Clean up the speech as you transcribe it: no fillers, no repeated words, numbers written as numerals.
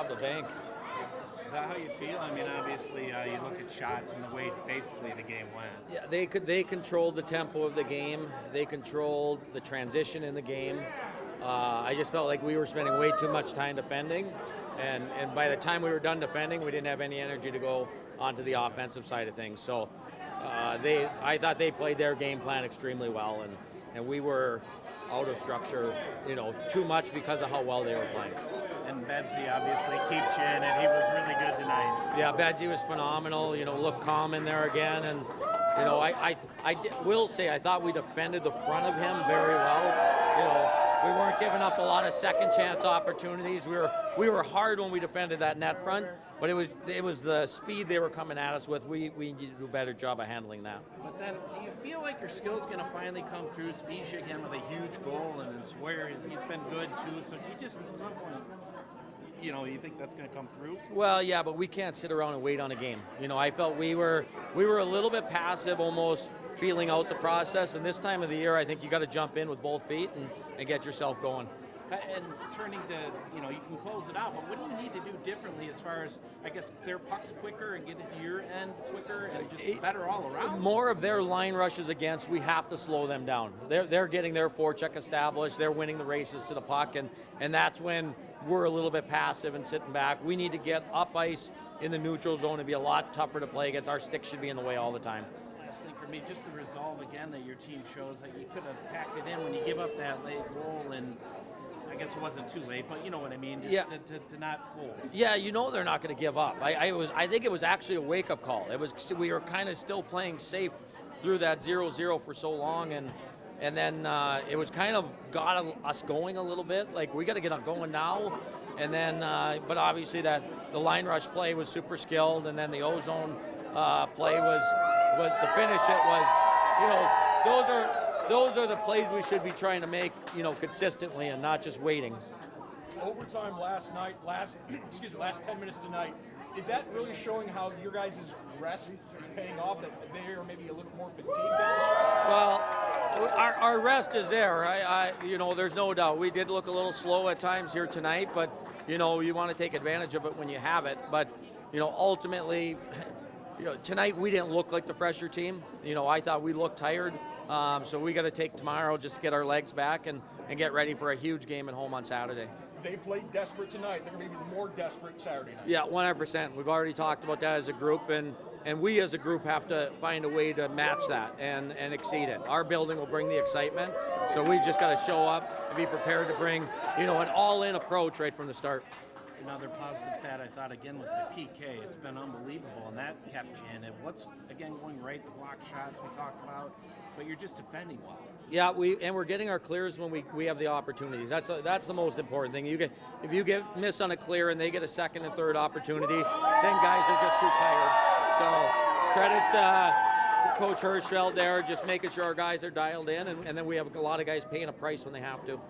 rob the bank. Is that how you feel? I mean, obviously, you look at shots and the way basically the game went. Yeah, they controlled the tempo of the game. They controlled the transition in the game. I just felt like we were spending way too much time defending, and by the time we were done defending, we didn't have any energy to go onto the offensive side of things. So I thought they played their game plan extremely well, and we were out of structure, too much because of how well they were playing. And Bedsy obviously keeps you in it. He was really good tonight. Yeah, Bedsy was phenomenal. Looked calm in there again, and will say I thought we defended the front of him very well. We weren't giving up a lot of second chance opportunities. We were hard when we defended that net front, but it was the speed they were coming at us with. We need to do a better job of handling that. But then, do you feel like your skill's going to finally come through? Spezia again with a huge goal, and then Swear, he's been good too. So do you just at some point, you think that's going to come through? Well, yeah, but we can't sit around and wait on a game. I felt we were a little bit passive, almost feeling out the process. And this time of the year, I think you got to jump in with both feet and get yourself going. And turning to, you can close it out, but what do you need to do differently as far as, I guess, clear pucks quicker and get it to your end quicker and just better all around? More of their line rushes against, we have to slow them down. They're getting their forecheck established, they're winning the races to the puck, and that's when we're a little bit passive and sitting back. We need to get up ice in the neutral zone and be a lot tougher to play against. Our stick should be in the way all the time. Last thing for me, just the resolve again that your team shows that you could have packed it in when you give up that late goal, and I guess it wasn't too late, but you know what I mean, just to not fold. Yeah, they're not going to give up. I think it was actually a wake-up call. We were kind of still playing safe through that 0-0 for so long, and then it was kind of got us going a little bit. Like, we got to get on going now, and then but obviously the line rush play was super skilled, and then the ozone play was to finish it was, those are the plays we should be trying to make, consistently and not just waiting. Overtime last 10 minutes tonight. Is that really showing how your guys' rest is paying off, that they are maybe a little more fatigued down the stretch? Well, our rest is there. There's no doubt. We did look a little slow at times here tonight, but, you want to take advantage of it when you have it. But, ultimately, tonight we didn't look like the fresher team. I thought we looked tired. So we got to take tomorrow just to get our legs back and get ready for a huge game at home on Saturday. They played desperate tonight. They're going to be even more desperate Saturday night. Yeah, 100%. We've already talked about that as a group, and we as a group have to find a way to match that and exceed it. Our building will bring the excitement, so we've just got to show up and be prepared to bring, an all-in approach right from the start. Another positive stat I thought again was the PK. It's been unbelievable, and that kept you in it. What's again going right? The block shots we talked about, but you're just defending well. Yeah, we're getting our clears when we have the opportunities. That's the most important thing. If you miss on a clear and they get a second and third opportunity, then guys are just too tired. So credit Coach Hirschfeld there, just making sure our guys are dialed in, and then we have a lot of guys paying a price when they have to.